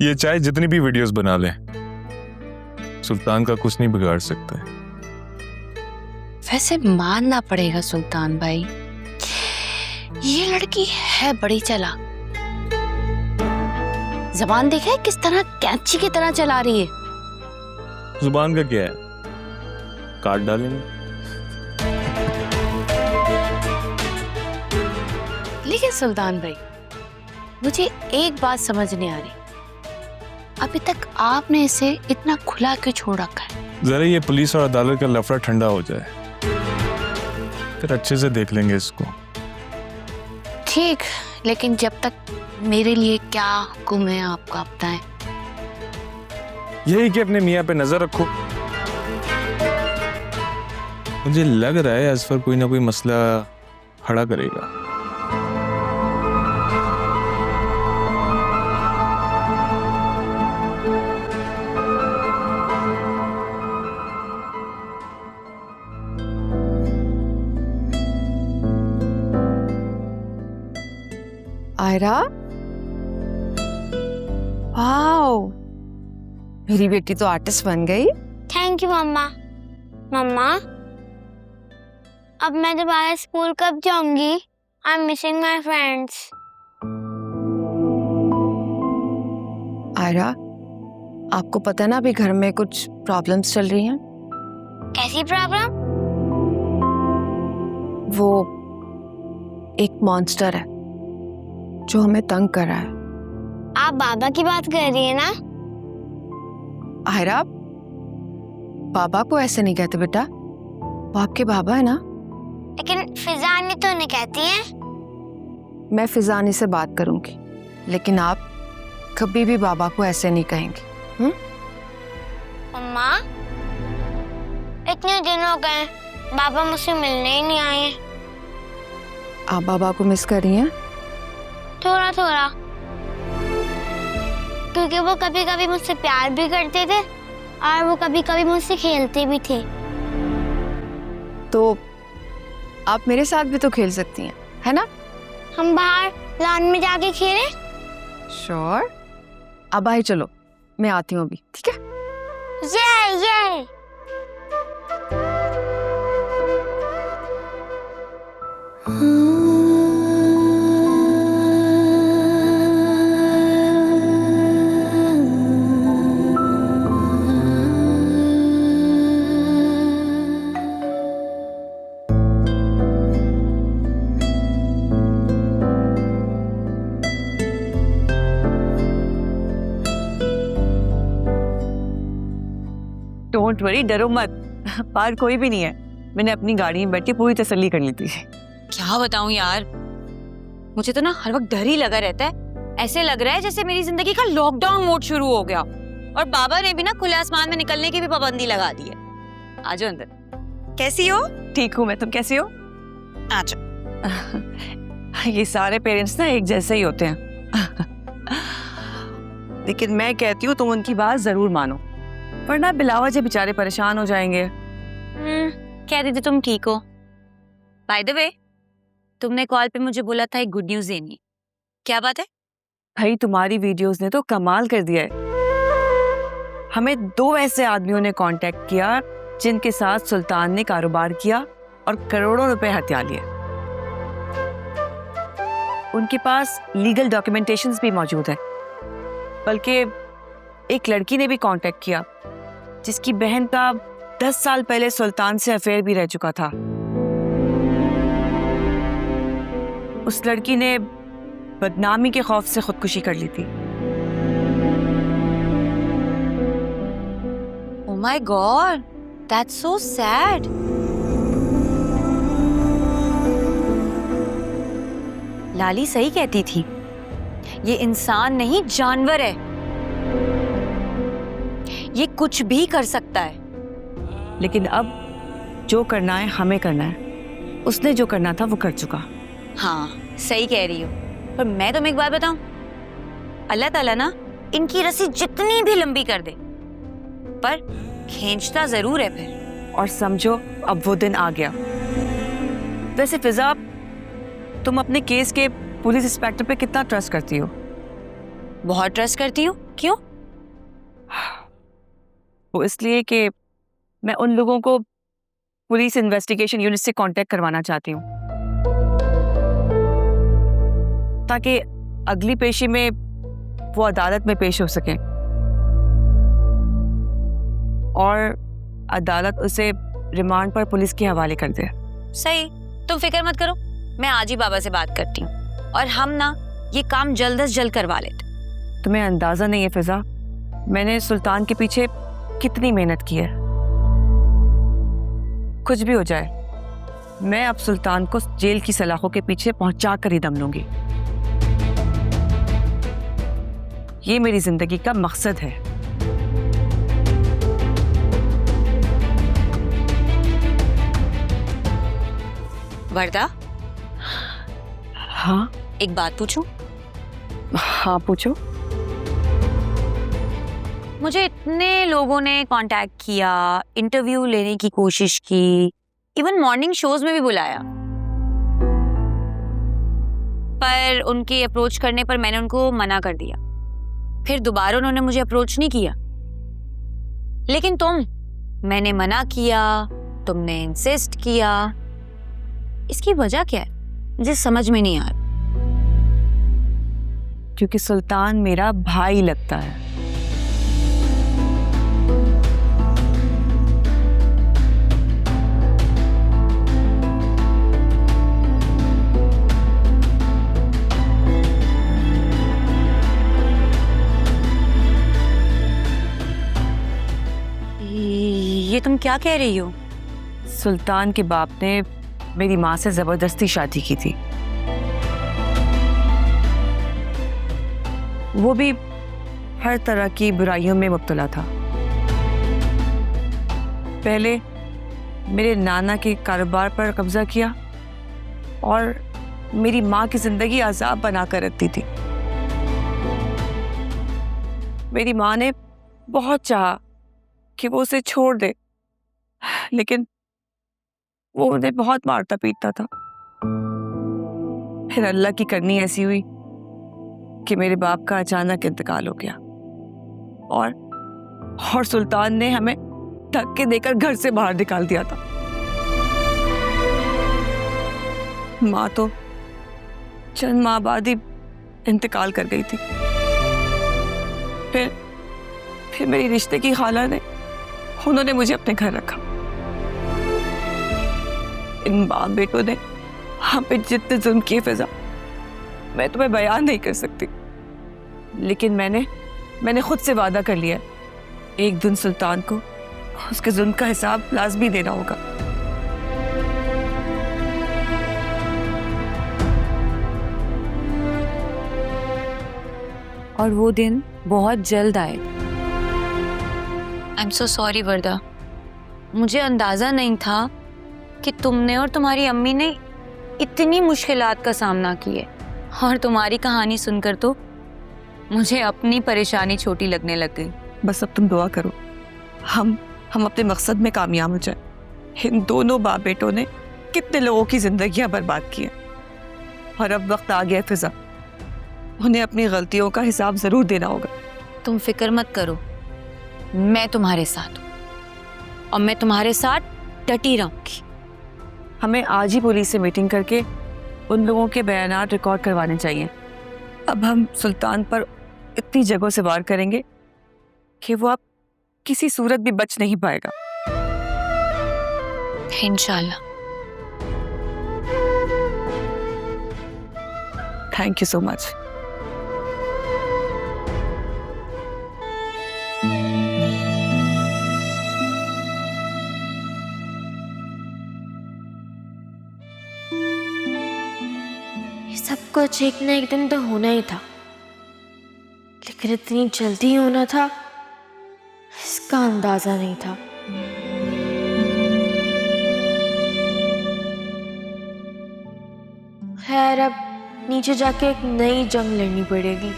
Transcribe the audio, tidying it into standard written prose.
ये चाहे जितनी भी वीडियोस बना ले, सुल्तान का कुछ नहीं बिगाड़ सकता है। वैसे मानना पड़ेगा सुल्तान भाई, ये लड़की है बड़ी चालाक। जबान देखा है किस तरह कैंची की तरह चला रही है। जुबान का क्या है, काट डालेंगे। लेकिन सुल्तान भाई, मुझे एक बात समझ नहीं आ रही, अभी तक आपने इसे इतना खुला क्यों छोड़ रखा है? जरा ये पुलिस और अदालत का लफड़ा ठंडा हो जाए, फिर अच्छे से देख लेंगे इसको। ठीक, लेकिन जब तक मेरे लिए क्या हुक्म है आपका बताएं। यही कि अपने मियाँ पे नजर रखो। मुझे लग रहा है असफर कोई ना कोई मसला खड़ा करेगा। आयरा, वाओ, मेरी बेटी तो आर्टिस्ट बन गई। थैंक यू मम्मा। मम्मा, अब मैं दोबारा स्कूल कब जाऊंगी? I am missing my friends. Aira, आपको पता है ना अभी घर में कुछ प्रॉब्लम्स चल रही हैं। कैसी प्रॉब्लम? वो एक मॉन्स्टर है जो हमें तंग कर रहा है। आप बाबा की बात कर रही है ना? आयरा, बाबा को ऐसे नहीं कहते बेटा, वो आपके बाबा है ना। लेकिन फिजानी तो नहीं कहती है। मैं फिजानी से बात करूंगी, लेकिन आप कभी भी बाबा को ऐसे नहीं कहेंगे। मम्मा, इतने दिन हो गए बाबा मुझसे मिलने ही नहीं आए हैं। आप बाबा को मिस कर रही हैं? थोड़ा थोड़ा, क्योंकि वो कभी कभी मुझसे प्यार भी करते थे और वो कभी कभी मुझसे खेलते भी थे। तो आप मेरे साथ भी तो खेल सकती हैं, है ना? हम बाहर लॉन में जाके खेलें? श्योर। अब आए, चलो मैं आती हूँ अभी, ठीक है? ये डोंट वरी, डरो मत, बाहर कोई भी नहीं है। मैंने अपनी गाड़ी में बैठ के पूरी तसल्ली कर ली थी। क्या बताऊं यार, मुझे तो ना हर वक्त डर ही लगा रहता है। ऐसे लग रहा है जैसे मेरी जिंदगी का लॉकडाउन मोड शुरू हो गया और बाबा ने भी ना खुले आसमान में निकलने की भी पाबंदी लगा दी है। आ जाओ अंदर। कैसी हो? ठीक हूँ मैं, तुम कैसी हो? आ जाओ। ये सारे पेरेंट्स ना एक जैसे ही होते हैं। लेकिन मैं कहती हूँ तुम उनकी बात जरूर मानो, वरना बिलावज बेचारे परेशान हो जाएंगे। कह रही थी तुम ठीक हो। बाय द वे, तुमने कॉल पे मुझे बोला था एक गुड न्यूज देनी। क्या बात है? भाई, तुम्हारी वीडियोस ने तो कमाल कर दिया है। हमें 2 ऐसे आदमियों ने कांटेक्ट किया जिनके साथ सुल्तान ने कारोबार किया और करोड़ों रुपए हथिया लिए। उनके पास लीगल डॉक्यूमेंटेशंस भी मौजूद है। बल्कि एक लड़की ने भी कांटेक्ट किया जिसकी बहन का 10 साल पहले सुल्तान से अफेयर भी रह चुका था। उस लड़की ने बदनामी के खौफ से खुदकुशी कर ली थी। Oh my God, that's so sad. लाली सही कहती थी, ये इंसान नहीं जानवर है, ये कुछ भी कर सकता है। लेकिन अब जो करना है हमें करना है। उसने जो करना था वो कर चुका। हाँ, सही कह रही हो। पर मैं तुम्हें एक बात बताऊं, अल्लाह ताला ना इनकी रस्सी जितनी भी लंबी कर दे, पर खींचता जरूर है फिर। और समझो अब वो दिन आ गया। वैसे फिजा, तुम अपने केस के पुलिस इंस्पेक्टर पे कितना ट्रस्ट करती हो? बहुत ट्रस्ट करती हूँ। क्यों? वो इसलिए कि मैं उन लोगों को पुलिस इन्वेस्टिगेशन यूनिट से कांटेक्ट करवाना चाहती हूँ, ताकि अगली पेशी में वो अदालत में पेश हो सके और अदालत उसे रिमांड पर पुलिस के हवाले कर दे। सही, तुम फिक्र मत करो, मैं आज ही बाबा से बात करती हूँ और हम ना ये काम जल्द से जल्द करवा लेते। तुम्हें अंदाजा नहीं है फिजा, मैंने सुल्तान के पीछे कितनी मेहनत की है। कुछ भी हो जाए, मैं अब सुल्तान को जेल की सलाखों के पीछे पहुंचा कर ही दम लूंगी। ये मेरी जिंदगी का मकसद है। वर्दा, हाँ एक बात पूछूं? हाँ पूछो। मुझे इतने लोगों ने कांटेक्ट किया, इंटरव्यू लेने की कोशिश की, इवन मॉर्निंग शोज में भी बुलाया, पर उनकी अप्रोच करने पर मैंने उनको मना कर दिया। फिर दोबारा उन्होंने मुझे अप्रोच नहीं किया, लेकिन मैंने मना किया, तुमने इंसिस्ट किया। इसकी वजह क्या है मुझे समझ में नहीं आ रहा। क्योंकि सुल्तान मेरा भाई लगता है। ये तुम क्या कह रही हो? सुल्तान के बाप ने मेरी माँ से जबरदस्ती शादी की थी, वो भी हर तरह की बुराइयों में मुब्तला था। पहले मेरे नाना के कारोबार पर कब्जा किया और मेरी माँ की जिंदगी अजाब बनाकर रखती थी। मेरी माँ ने बहुत चाहा कि वो उसे छोड़ दे, लेकिन वो उन्हें बहुत मारता पीटता था। फिर अल्लाह की करनी ऐसी हुई कि मेरे बाप का अचानक इंतकाल हो गया और सुल्तान ने हमें धक्के देकर घर से बाहर निकाल दिया था। माँ तो चंद माह बाद ही इंतकाल कर गई थी। फिर मेरी रिश्ते की खाला ने उन्होंने मुझे अपने घर रखा। इन बाप बेटों ने हम पे जितने जुल्म किए फिजा, मैं तुम्हें बयान नहीं कर सकती। लेकिन मैंने खुद से वादा कर लिया, एक दिन सुल्तान को उसके जुल्म का हिसाब लाजमी देना होगा। और वो दिन बहुत जल्द आए। आई एम सो सॉरी वर्दा, मुझे अंदाजा नहीं था कि तुमने और तुम्हारी अम्मी ने इतनी मुश्किलात का सामना किए। और तुम्हारी कहानी सुनकर तो मुझे अपनी परेशानी छोटी लगने लग गई। बस अब तुम दुआ करो हम अपने मकसद में कामयाब हो जाए। इन दोनों बाप बेटों ने कितने लोगों की जिंदगियां बर्बाद की हैं और अब वक्त आ गया फिजा, उन्हें अपनी गलतियों का हिसाब जरूर देना होगा। तुम फिक्र मत करो, मैं तुम्हारे साथ हूँ और मैं तुम्हारे साथ डटी रहूंगी। हमें आज ही पुलिस से मीटिंग करके उन लोगों के बयानात रिकॉर्ड करवाने चाहिए। अब हम सुल्तान पर इतनी जगहों से वार करेंगे कि वो अब किसी सूरत भी बच नहीं पाएगा। इंशाल्लाह। Thank you so much. सब कुछ एक न एक दिन तो होना ही था, लेकिन इतनी जल्दी होना था इसका अंदाजा नहीं था। खैर अब नीचे जाके एक नई जंग लड़नी पड़ेगी।